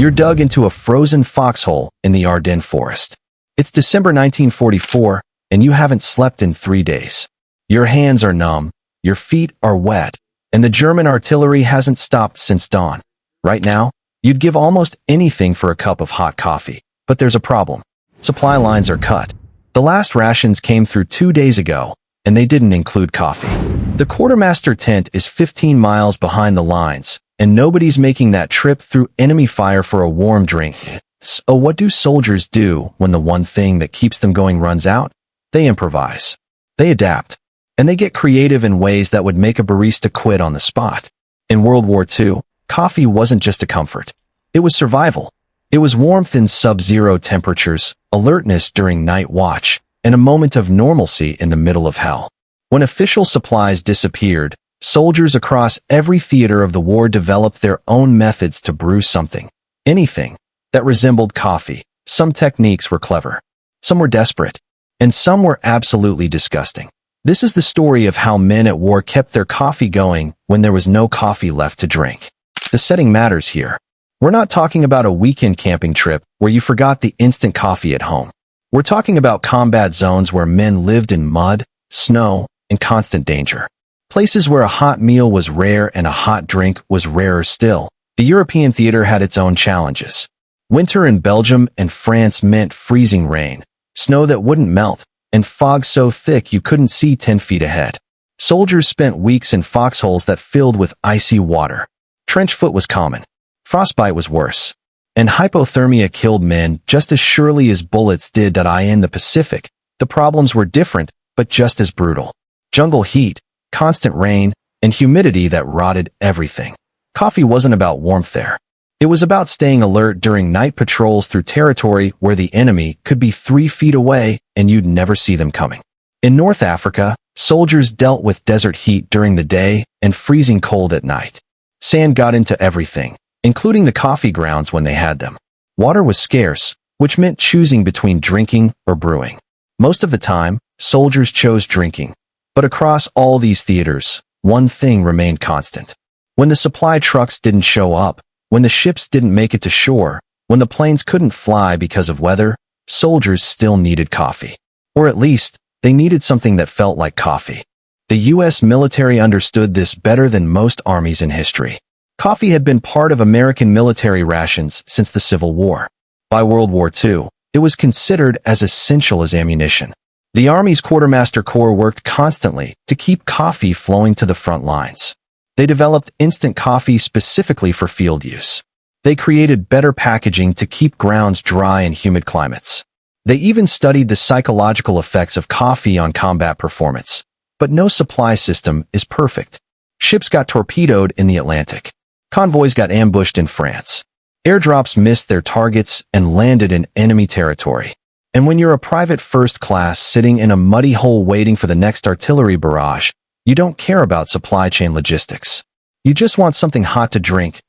You're dug into a frozen foxhole in the Ardennes forest. It's December 1944, and you haven't slept in 3 days. Your hands are numb, your feet are wet, and the German artillery hasn't stopped since dawn. Right now, you'd give almost anything for a cup of hot coffee, but there's a problem. Supply lines are cut. The last rations came through 2 days ago, and they didn't include coffee. The quartermaster tent is 15 miles behind the lines, and nobody's making that trip through enemy fire for a warm drink. So what do soldiers do when the one thing that keeps them going runs out? They improvise. They adapt. And they get creative in ways that would make a barista quit on the spot. In World War II, coffee wasn't just a comfort. It was survival. It was warmth in sub-zero temperatures, alertness during night watch, and a moment of normalcy in the middle of hell. When official supplies disappeared, soldiers across every theater of the war developed their own methods to brew something, anything, that resembled coffee. Some techniques were clever, some were desperate, and some were absolutely disgusting. This is the story of how men at war kept their coffee going when there was no coffee left to drink. The setting matters here. We're not talking about a weekend camping trip where you forgot the instant coffee at home. We're talking about combat zones where men lived in mud, snow, and constant danger. Places where a hot meal was rare and a hot drink was rarer still. The European theater had its own challenges. Winter in Belgium and France meant freezing rain, snow that wouldn't melt, and fog so thick you couldn't see 10 feet ahead. Soldiers spent weeks in foxholes that filled with icy water. Trench foot was common. Frostbite was worse. And hypothermia killed men just as surely as bullets did. In the Pacific, the problems were different, but just as brutal. Jungle heat, constant rain, and humidity that rotted everything. Coffee wasn't about warmth there. It was about staying alert during night patrols through territory where the enemy could be 3 feet away and you'd never see them coming. In North Africa, soldiers dealt with desert heat during the day and freezing cold at night. Sand got into everything, including the coffee grounds when they had them. Water was scarce, which meant choosing between drinking or brewing. Most of the time, soldiers chose drinking. But across all these theaters, one thing remained constant. When the supply trucks didn't show up, when the ships didn't make it to shore, when the planes couldn't fly because of weather, soldiers still needed coffee. Or at least, they needed something that felt like coffee. The U.S. military understood this better than most armies in history. Coffee had been part of American military rations since the Civil War. By World War II, it was considered as essential as ammunition. The Army's Quartermaster Corps worked constantly to keep coffee flowing to the front lines. They developed instant coffee specifically for field use. They created better packaging to keep grounds dry in humid climates. They even studied the psychological effects of coffee on combat performance. But no supply system is perfect. Ships got torpedoed in the Atlantic. Convoys got ambushed in France. Airdrops missed their targets and landed in enemy territory. And when you're a private first class sitting in a muddy hole waiting for the next artillery barrage, you don't care about supply chain logistics. You just want something hot to drink.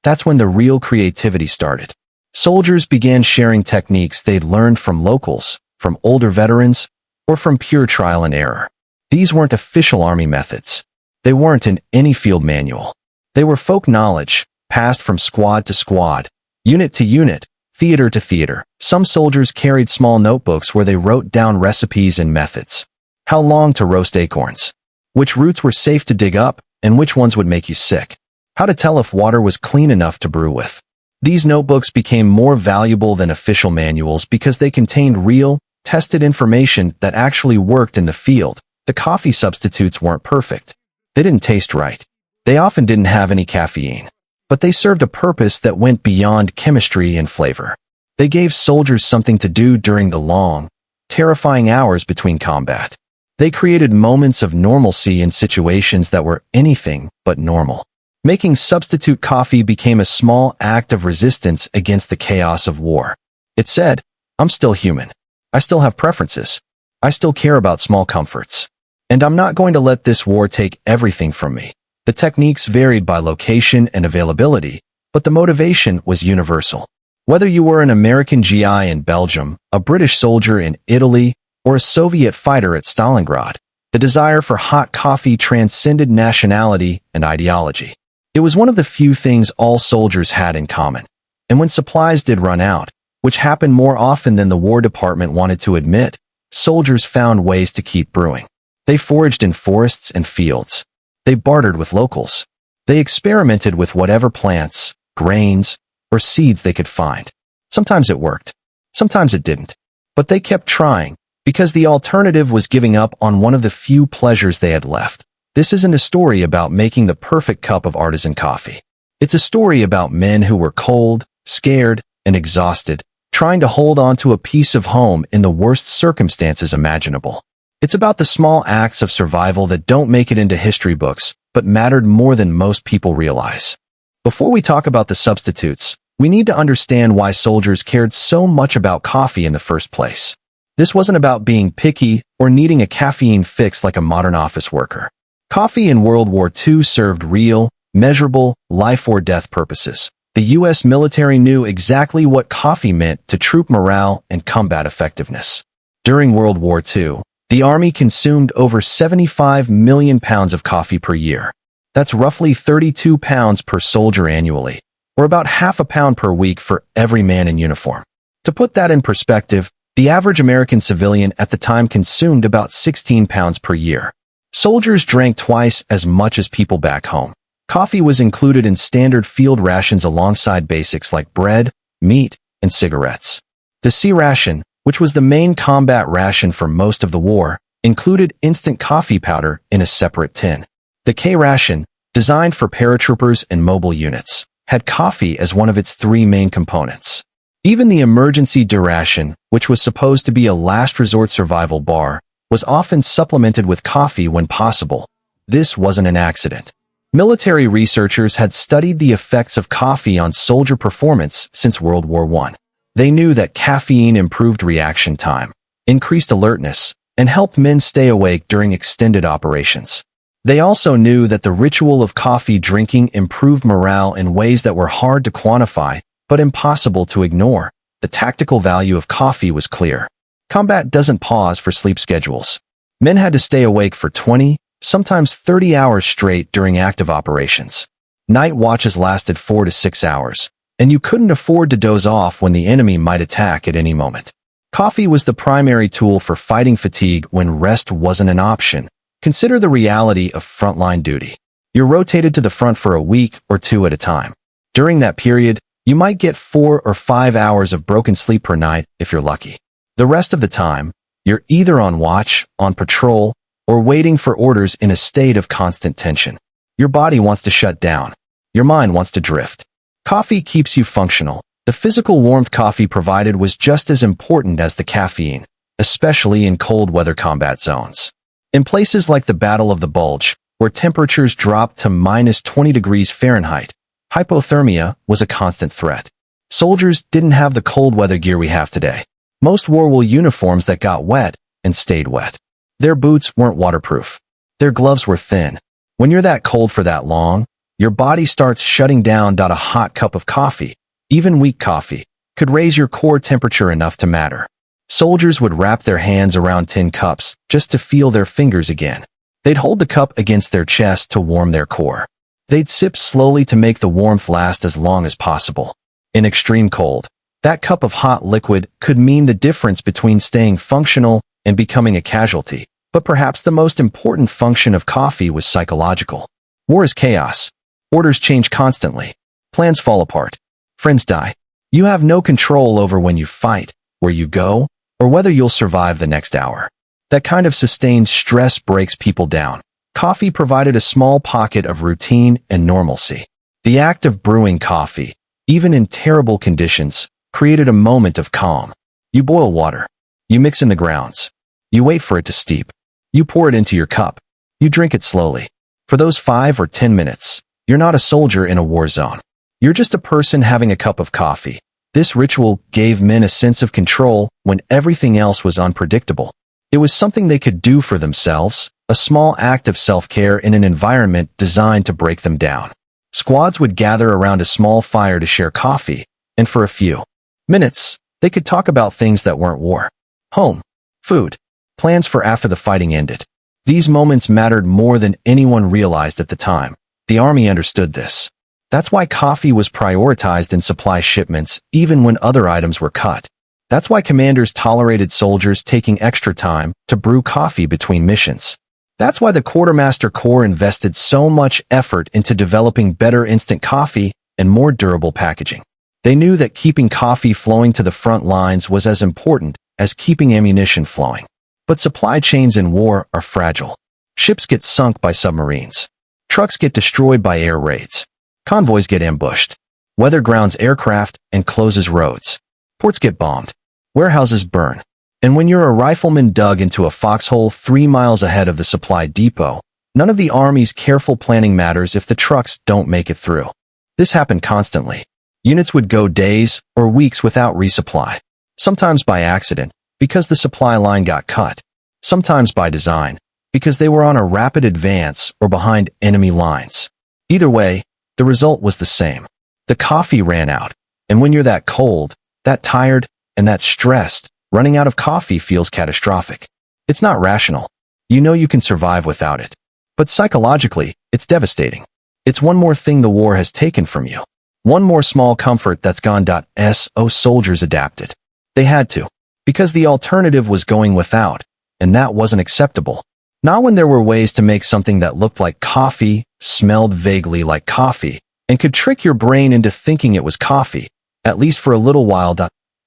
That's when the real creativity started. Soldiers began sharing techniques they'd learned from locals, from older veterans, or from pure trial and error. These weren't official army methods. They weren't in any field manual. They were folk knowledge, passed from squad to squad, unit to unit, theater to theater. Some soldiers carried small notebooks where they wrote down recipes and methods. How long to roast acorns. Which roots were safe to dig up, and which ones would make you sick. How to tell if water was clean enough to brew with. These notebooks became more valuable than official manuals because they contained real, tested information that actually worked in the field. The coffee substitutes weren't perfect. They didn't taste right. They often didn't have any caffeine. But they served a purpose that went beyond chemistry and flavor. They gave soldiers something to do during the long, terrifying hours between combat. They created moments of normalcy in situations that were anything but normal. Making substitute coffee became a small act of resistance against the chaos of war. It said, I'm still human. I still have preferences. I still care about small comforts. And I'm not going to let this war take everything from me. The techniques varied by location and availability, but the motivation was universal. Whether you were an American GI in Belgium, a British soldier in Italy, or a Soviet fighter at Stalingrad, the desire for hot coffee transcended nationality and ideology. It was one of the few things all soldiers had in common. And when supplies did run out, which happened more often than the War Department wanted to admit, soldiers found ways to keep brewing. They foraged in forests and fields. They bartered with locals. They experimented with whatever plants, grains, or seeds they could find. Sometimes it worked. Sometimes it didn't. But they kept trying, because the alternative was giving up on one of the few pleasures they had left. This isn't a story about making the perfect cup of artisan coffee. It's a story about men who were cold, scared, and exhausted, trying to hold on to a piece of home in the worst circumstances imaginable. It's about the small acts of survival that don't make it into history books, but mattered more than most people realize. Before we talk about the substitutes, we need to understand why soldiers cared so much about coffee in the first place. This wasn't about being picky or needing a caffeine fix like a modern office worker. Coffee in World War II served real, measurable, life-or-death purposes. The U.S. military knew exactly what coffee meant to troop morale and combat effectiveness. During World War II, the Army consumed over 75 million pounds of coffee per year. That's roughly 32 pounds per soldier annually, or about half a pound per week for every man in uniform. To put that in perspective, the average American civilian at the time consumed about 16 pounds per year. Soldiers drank twice as much as people back home. Coffee was included in standard field rations alongside basics like bread, meat, and cigarettes. The C ration, which was the main combat ration for most of the war, included instant coffee powder in a separate tin. The K ration, designed for paratroopers and mobile units, had coffee as one of its three main components. Even the emergency D ration, which was supposed to be a last resort survival bar, was often supplemented with coffee when possible. This wasn't an accident. Military researchers had studied the effects of coffee on soldier performance since World War I. They knew that caffeine improved reaction time, increased alertness, and helped men stay awake during extended operations. They also knew that the ritual of coffee drinking improved morale in ways that were hard to quantify, but impossible to ignore. The tactical value of coffee was clear. Combat doesn't pause for sleep schedules. Men had to stay awake for 20, sometimes 30 hours straight during active operations. Night watches lasted 4 to 6 hours, and you couldn't afford to doze off when the enemy might attack at any moment. Coffee was the primary tool for fighting fatigue when rest wasn't an option. Consider the reality of frontline duty. You're rotated to the front for a week or two at a time. During that period, you might get 4 or 5 hours of broken sleep per night if you're lucky. The rest of the time, you're either on watch, on patrol, or waiting for orders in a state of constant tension. Your body wants to shut down. Your mind wants to drift. Coffee keeps you functional. The physical warmth coffee provided was just as important as the caffeine, especially in cold weather combat zones. In places like the Battle of the Bulge, where temperatures dropped to minus 20 degrees Fahrenheit, hypothermia was a constant threat. Soldiers didn't have the cold weather gear we have today. Most wore wool uniforms that got wet and stayed wet. Their boots weren't waterproof. Their gloves were thin. When you're that cold for that long, your body starts shutting down. A hot cup of coffee, even weak coffee, could raise your core temperature enough to matter. Soldiers would wrap their hands around tin cups just to feel their fingers again. They'd hold the cup against their chest to warm their core. They'd sip slowly to make the warmth last as long as possible. In extreme cold, that cup of hot liquid could mean the difference between staying functional and becoming a casualty. But perhaps the most important function of coffee was psychological. War is chaos. Orders change constantly. Plans fall apart. Friends die. You have no control over when you fight, where you go, or whether you'll survive the next hour. That kind of sustained stress breaks people down. Coffee provided a small pocket of routine and normalcy. The act of brewing coffee, even in terrible conditions, created a moment of calm. You boil water. You mix in the grounds. You wait for it to steep. You pour it into your cup. You drink it slowly. For those 5 or 10 minutes, you're not a soldier in a war zone. You're just a person having a cup of coffee. This ritual gave men a sense of control when everything else was unpredictable. It was something they could do for themselves, a small act of self-care in an environment designed to break them down. Squads would gather around a small fire to share coffee, and for a few minutes, they could talk about things that weren't war. Home, food, plans for after the fighting ended. These moments mattered more than anyone realized at the time. The Army understood this. That's why coffee was prioritized in supply shipments even when other items were cut. That's why commanders tolerated soldiers taking extra time to brew coffee between missions. That's why the Quartermaster Corps invested so much effort into developing better instant coffee and more durable packaging. They knew that keeping coffee flowing to the front lines was as important as keeping ammunition flowing. But supply chains in war are fragile. Ships get sunk by submarines. Trucks get destroyed by air raids. Convoys get ambushed. Weather grounds aircraft and closes roads. Ports get bombed. Warehouses burn. And when you're a rifleman dug into a foxhole 3 miles ahead of the supply depot, none of the Army's careful planning matters if the trucks don't make it through. This happened constantly. Units would go days or weeks without resupply. Sometimes by accident, because the supply line got cut. Sometimes by design, because they were on a rapid advance or behind enemy lines. Either way, the result was the same. The coffee ran out. And when you're that cold, that tired, and that stressed, running out of coffee feels catastrophic. It's not rational. You know you can survive without it. But psychologically, it's devastating. It's one more thing the war has taken from you. One more small comfort that's gone. So soldiers adapted. They had to. Because the alternative was going without, and that wasn't acceptable. Not when there were ways to make something that looked like coffee, smelled vaguely like coffee, and could trick your brain into thinking it was coffee, at least for a little while.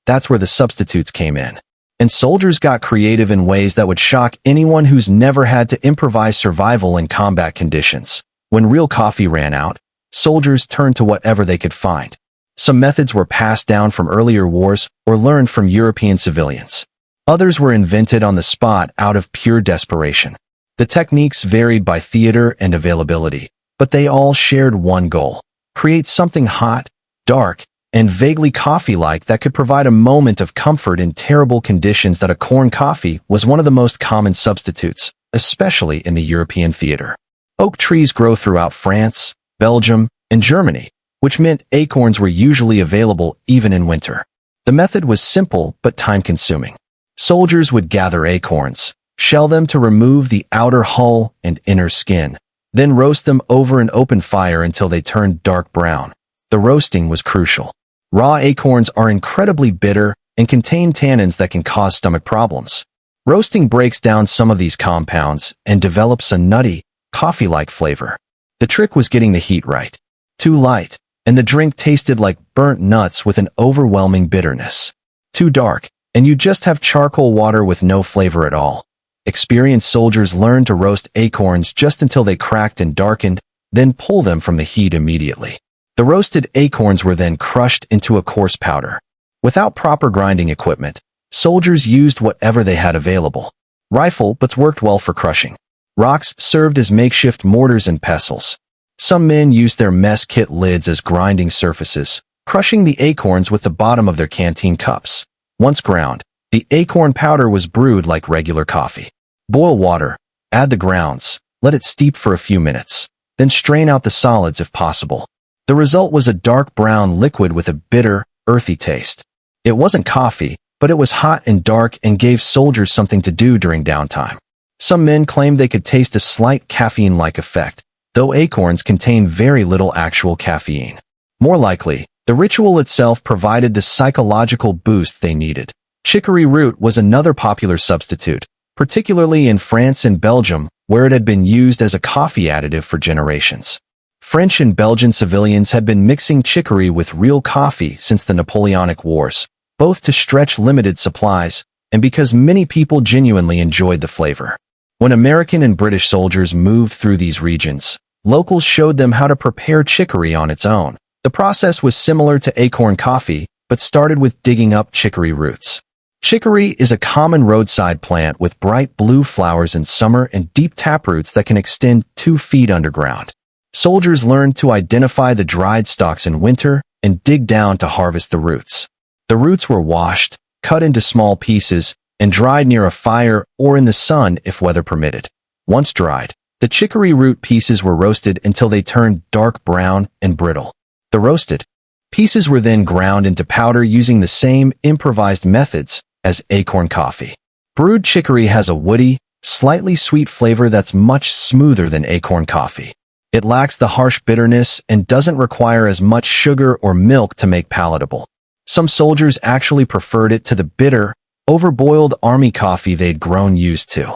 That's where the substitutes came in. And soldiers got creative in ways that would shock anyone who's never had to improvise survival in combat conditions. When real coffee ran out, soldiers turned to whatever they could find. Some methods were passed down from earlier wars or learned from European civilians. Others were invented on the spot out of pure desperation. The techniques varied by theater and availability, but they all shared one goal: create something hot, dark, and vaguely coffee-like that could provide a moment of comfort in terrible conditions. That acorn coffee was one of the most common substitutes, especially in the European theater. Oak trees grow throughout France, Belgium, and Germany, which meant acorns were usually available even in winter. The method was simple but time-consuming. Soldiers would gather acorns, shell them to remove the outer hull and inner skin, then roast them over an open fire until they turned dark brown. The roasting was crucial. Raw acorns are incredibly bitter and contain tannins that can cause stomach problems. Roasting breaks down some of these compounds and develops a nutty, coffee-like flavor. The trick was getting the heat right. Too light, and the drink tasted like burnt nuts with an overwhelming bitterness. Too dark, and you just have charcoal water with no flavor at all. Experienced soldiers learned to roast acorns just until they cracked and darkened, then pull them from the heat immediately. The roasted acorns were then crushed into a coarse powder. Without proper grinding equipment, soldiers used whatever they had available. Rifle butts worked well for crushing. Rocks served as makeshift mortars and pestles. Some men used their mess kit lids as grinding surfaces, crushing the acorns with the bottom of their canteen cups. Once ground, the acorn powder was brewed like regular coffee. Boil water, add the grounds, let it steep for a few minutes, then strain out the solids if possible. The result was a dark brown liquid with a bitter, earthy taste. It wasn't coffee, but it was hot and dark and gave soldiers something to do during downtime. Some men claimed they could taste a slight caffeine-like effect, though acorns contain very little actual caffeine. More likely, the ritual itself provided the psychological boost they needed. Chicory root was another popular substitute, particularly in France and Belgium, where it had been used as a coffee additive for generations. French and Belgian civilians had been mixing chicory with real coffee since the Napoleonic Wars, both to stretch limited supplies, and because many people genuinely enjoyed the flavor. When American and British soldiers moved through these regions, locals showed them how to prepare chicory on its own. The process was similar to acorn coffee, but started with digging up chicory roots. Chicory is a common roadside plant with bright blue flowers in summer and deep taproots that can extend 2 feet underground. Soldiers learned to identify the dried stalks in winter and dig down to harvest the roots. The roots were washed, cut into small pieces, and dried near a fire or in the sun if weather permitted. Once dried, the chicory root pieces were roasted until they turned dark brown and brittle. The roasted pieces were then ground into powder using the same improvised methods as acorn coffee. Brewed chicory has a woody, slightly sweet flavor that's much smoother than acorn coffee. It lacks the harsh bitterness and doesn't require as much sugar or milk to make palatable. Some soldiers actually preferred it to the bitter, overboiled army coffee they'd grown used to.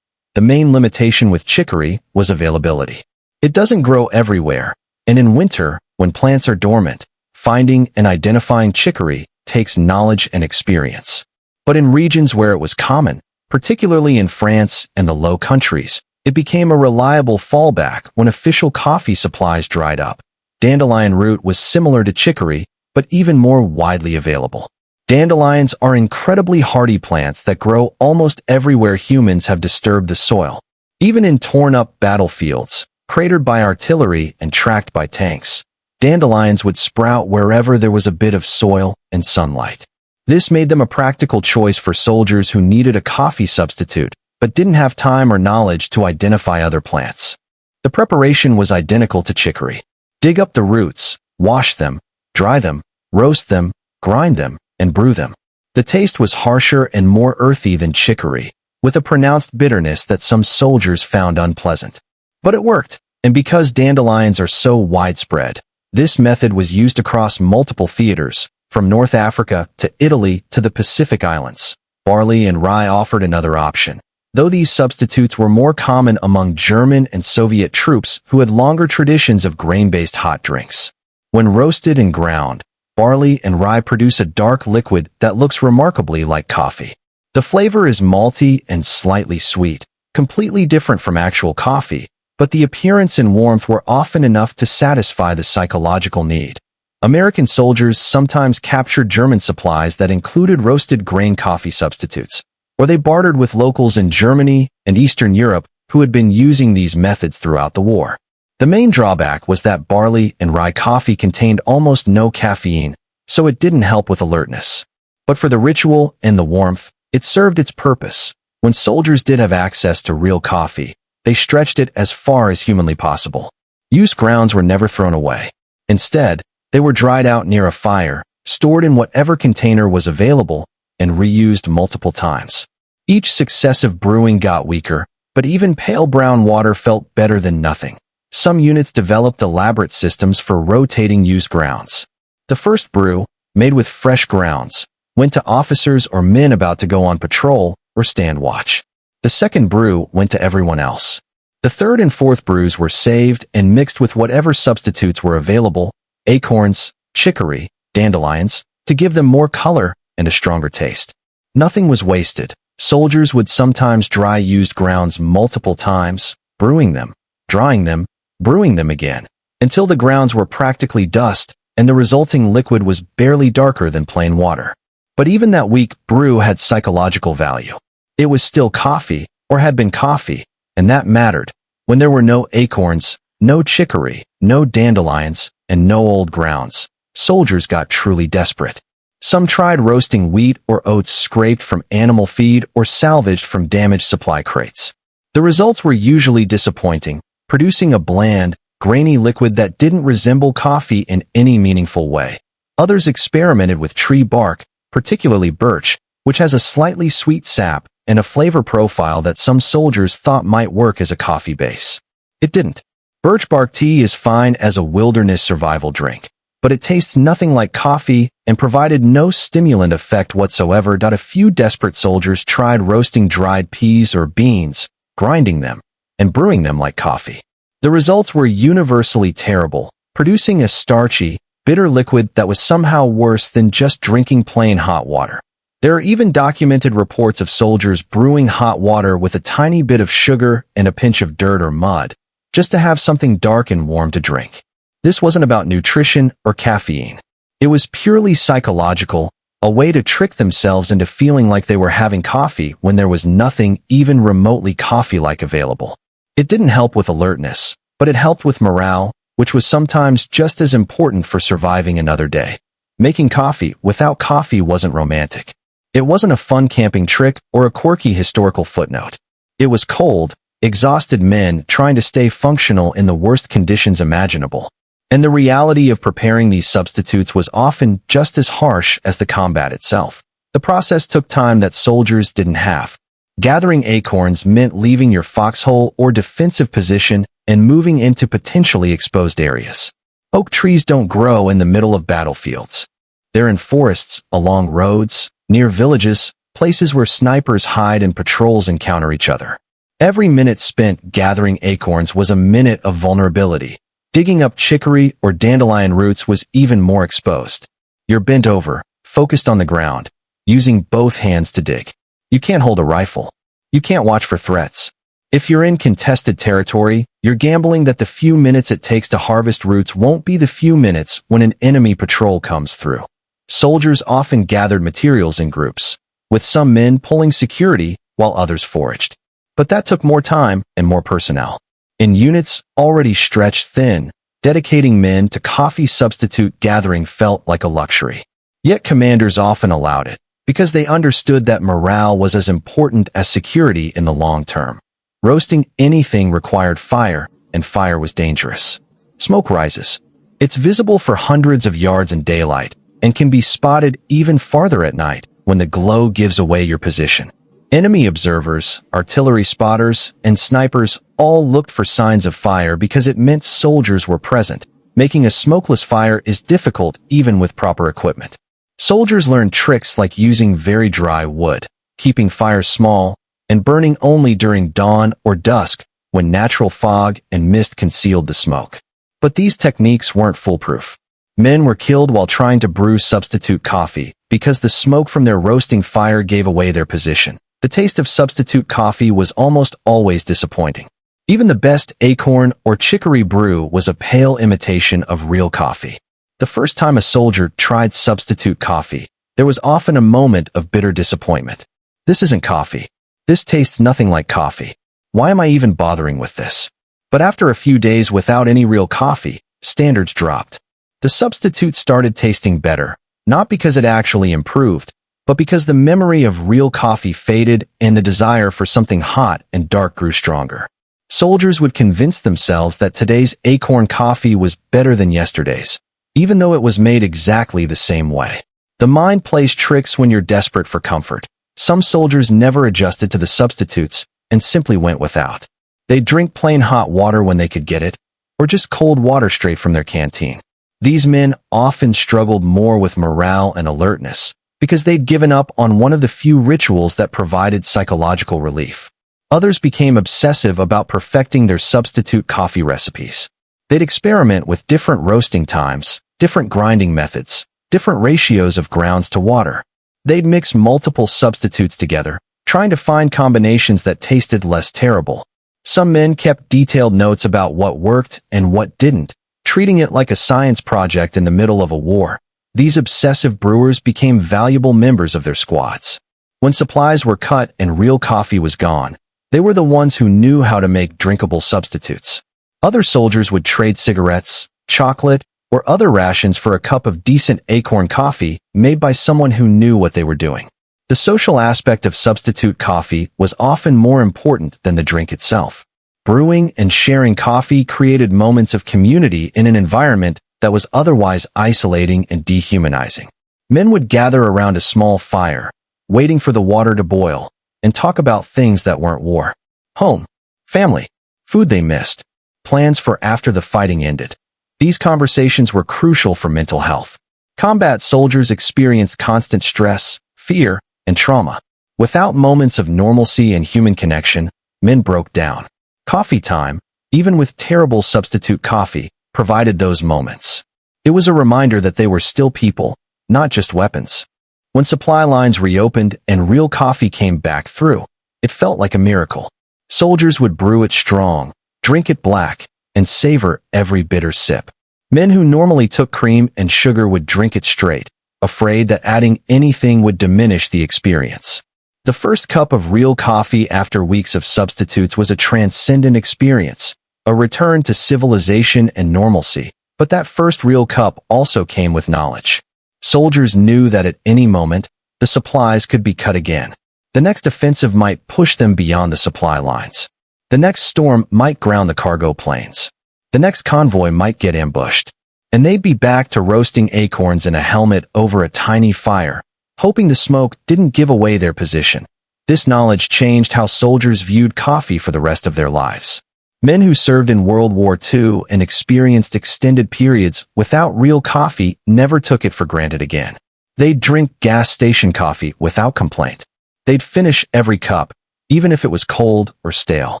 The main limitation with chicory was availability. It doesn't grow everywhere, and in winter, when plants are dormant, finding and identifying chicory takes knowledge and experience. But in regions where it was common, particularly in France and the Low Countries, it became a reliable fallback when official coffee supplies dried up. Dandelion root was similar to chicory, but even more widely available. Dandelions are incredibly hardy plants that grow almost everywhere humans have disturbed the soil. Even in torn-up battlefields, cratered by artillery and tracked by tanks, dandelions would sprout wherever there was a bit of soil and sunlight. This made them a practical choice for soldiers who needed a coffee substitute, but didn't have time or knowledge to identify other plants. The preparation was identical to chicory. Dig up the roots, wash them, dry them, roast them, grind them, and brew them. The taste was harsher and more earthy than chicory, with a pronounced bitterness that some soldiers found unpleasant. But it worked, and because dandelions are so widespread, this method was used across multiple theaters, from North Africa to Italy to the Pacific Islands. Barley and rye offered another option, though these substitutes were more common among German and Soviet troops who had longer traditions of grain-based hot drinks. When roasted and ground, barley and rye produce a dark liquid that looks remarkably like coffee. The flavor is malty and slightly sweet, completely different from actual coffee, but the appearance and warmth were often enough to satisfy the psychological need. American soldiers sometimes captured German supplies that included roasted grain coffee substitutes, or they bartered with locals in Germany and Eastern Europe who had been using these methods throughout the war. The main drawback was that barley and rye coffee contained almost no caffeine, so it didn't help with alertness. But for the ritual and the warmth, it served its purpose. When soldiers did have access to real coffee, they stretched it as far as humanly possible. Used grounds were never thrown away. Instead, they were dried out near a fire, stored in whatever container was available, and reused multiple times. Each successive brewing got weaker, but even pale brown water felt better than nothing. Some units developed elaborate systems for rotating used grounds. The first brew, made with fresh grounds, went to officers or men about to go on patrol or stand watch. The second brew went to everyone else. The third and fourth brews were saved and mixed with whatever substitutes were available, acorns, chicory, dandelions, to give them more color and a stronger taste. Nothing was wasted. Soldiers would sometimes dry used grounds multiple times, brewing them, drying them, brewing them again, until the grounds were practically dust and the resulting liquid was barely darker than plain water. But even that weak brew had psychological value. It was still coffee, or had been coffee, and that mattered. When there were no acorns, no chicory, no dandelions, and no old grounds, soldiers got truly desperate. Some tried roasting wheat or oats scraped from animal feed or salvaged from damaged supply crates. The results were usually disappointing, producing a bland, grainy liquid that didn't resemble coffee in any meaningful way. Others experimented with tree bark, particularly birch, which has a slightly sweet sap and a flavor profile that some soldiers thought might work as a coffee base. It didn't. Birch bark tea is fine as a wilderness survival drink, but it tastes nothing like coffee and provided no stimulant effect whatsoever. A few desperate soldiers tried roasting dried peas or beans, grinding them, and brewing them like coffee. The results were universally terrible, producing a starchy, bitter liquid that was somehow worse than just drinking plain hot water. There are even documented reports of soldiers brewing hot water with a tiny bit of sugar and a pinch of dirt or mud, just to have something dark and warm to drink. This wasn't about nutrition or caffeine. It was purely psychological, a way to trick themselves into feeling like they were having coffee when there was nothing even remotely coffee-like available. It didn't help with alertness, but it helped with morale, which was sometimes just as important for surviving another day. Making coffee without coffee wasn't romantic. It wasn't a fun camping trick or a quirky historical footnote. It was cold, exhausted men trying to stay functional in the worst conditions imaginable. And the reality of preparing these substitutes was often just as harsh as the combat itself. The process took time that soldiers didn't have. Gathering acorns meant leaving your foxhole or defensive position and moving into potentially exposed areas. Oak trees don't grow in the middle of battlefields. They're in forests, along roads, near villages, places where snipers hide and patrols encounter each other. Every minute spent gathering acorns was a minute of vulnerability. Digging up chicory or dandelion roots was even more exposed. You're bent over, focused on the ground, using both hands to dig. You can't hold a rifle. You can't watch for threats. If you're in contested territory, you're gambling that the few minutes it takes to harvest roots won't be the few minutes when an enemy patrol comes through. Soldiers often gathered materials in groups, with some men pulling security while others foraged. But that took more time and more personnel. In units already stretched thin, dedicating men to coffee substitute gathering felt like a luxury. Yet commanders often allowed it, because they understood that morale was as important as security in the long term. Roasting anything required fire, and fire was dangerous. Smoke rises. It's visible for hundreds of yards in daylight, and can be spotted even farther at night when the glow gives away your position. Enemy observers, artillery spotters, and snipers all looked for signs of fire because it meant soldiers were present. Making a smokeless fire is difficult even with proper equipment. Soldiers learned tricks like using very dry wood, keeping fires small, and burning only during dawn or dusk when natural fog and mist concealed the smoke. But these techniques weren't foolproof. Men were killed while trying to brew substitute coffee because the smoke from their roasting fire gave away their position. The taste of substitute coffee was almost always disappointing. Even the best acorn or chicory brew was a pale imitation of real coffee. The first time a soldier tried substitute coffee, there was often a moment of bitter disappointment. This isn't coffee. This tastes nothing like coffee. Why am I even bothering with this? But after a few days without any real coffee, standards dropped. The substitute started tasting better, not because it actually improved, but because the memory of real coffee faded and the desire for something hot and dark grew stronger. Soldiers would convince themselves that today's acorn coffee was better than yesterday's, even though it was made exactly the same way. The mind plays tricks when you're desperate for comfort. Some soldiers never adjusted to the substitutes and simply went without. They'd drink plain hot water when they could get it, or just cold water straight from their canteen. These men often struggled more with morale and alertness, because they'd given up on one of the few rituals that provided psychological relief. Others became obsessive about perfecting their substitute coffee recipes. They'd experiment with different roasting times, different grinding methods, different ratios of grounds to water. They'd mix multiple substitutes together, trying to find combinations that tasted less terrible. Some men kept detailed notes about what worked and what didn't, treating it like a science project in the middle of a war. These obsessive brewers became valuable members of their squads. When supplies were cut and real coffee was gone, they were the ones who knew how to make drinkable substitutes. Other soldiers would trade cigarettes, chocolate, or other rations for a cup of decent acorn coffee made by someone who knew what they were doing. The social aspect of substitute coffee was often more important than the drink itself. Brewing and sharing coffee created moments of community in an environment that was otherwise isolating and dehumanizing. Men would gather around a small fire, waiting for the water to boil, and talk about things that weren't war. Home, family, food they missed, plans for after the fighting ended. These conversations were crucial for mental health. Combat soldiers experienced constant stress, fear, and trauma. Without moments of normalcy and human connection, men broke down. Coffee time, even with terrible substitute coffee, provided those moments. It was a reminder that they were still people, not just weapons. When supply lines reopened and real coffee came back through, it felt like a miracle. Soldiers would brew it strong, drink it black, and savor every bitter sip. Men who normally took cream and sugar would drink it straight, afraid that adding anything would diminish the experience. The first cup of real coffee after weeks of substitutes was a transcendent experience, a return to civilization and normalcy. But that first real cup also came with knowledge. Soldiers knew that at any moment, the supplies could be cut again. The next offensive might push them beyond the supply lines. The next storm might ground the cargo planes. The next convoy might get ambushed. And they'd be back to roasting acorns in a helmet over a tiny fire, hoping the smoke didn't give away their position. This knowledge changed how soldiers viewed coffee for the rest of their lives. Men who served in World War II and experienced extended periods without real coffee never took it for granted again. They'd drink gas station coffee without complaint. They'd finish every cup, even if it was cold or stale.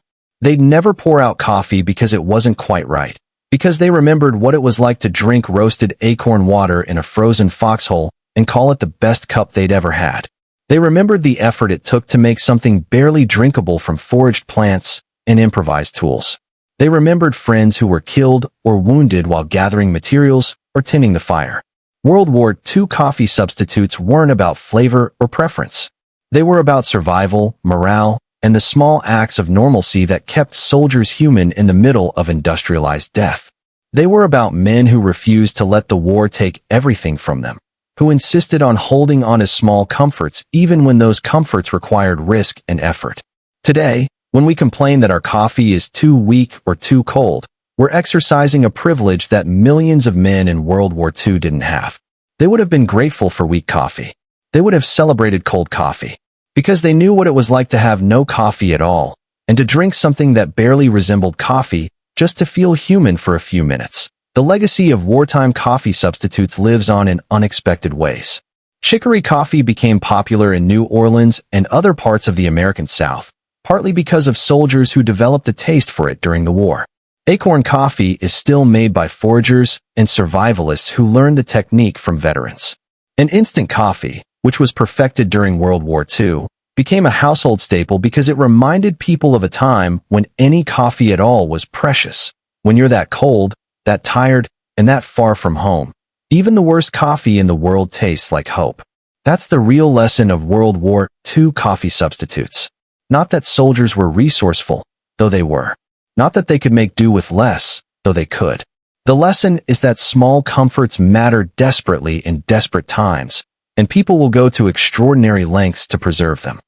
They'd never pour out coffee because it wasn't quite right, because they remembered what it was like to drink roasted acorn water in a frozen foxhole and call it the best cup they'd ever had. They remembered the effort it took to make something barely drinkable from foraged plants and improvised tools. They remembered friends who were killed or wounded while gathering materials or tending the fire. World War II coffee substitutes weren't about flavor or preference. They were about survival, morale, and the small acts of normalcy that kept soldiers human in the middle of industrialized death. They were about men who refused to let the war take everything from them, who insisted on holding on to small comforts even when those comforts required risk and effort. Today, when we complain that our coffee is too weak or too cold, we're exercising a privilege that millions of men in World War II didn't have. They would have been grateful for weak coffee. They would have celebrated cold coffee, because they knew what it was like to have no coffee at all, and to drink something that barely resembled coffee just to feel human for a few minutes. The legacy of wartime coffee substitutes lives on in unexpected ways. Chicory coffee became popular in New Orleans and other parts of the American South, partly because of soldiers who developed a taste for it during the war. Acorn coffee is still made by foragers and survivalists who learned the technique from veterans. And instant coffee, which was perfected during World War II, became a household staple because it reminded people of a time when any coffee at all was precious. When you're that cold, that tired, and that far from home, even the worst coffee in the world tastes like hope. That's the real lesson of World War II coffee substitutes. Not that soldiers were resourceful, though they were. Not that they could make do with less, though they could. The lesson is that small comforts matter desperately in desperate times, and people will go to extraordinary lengths to preserve them.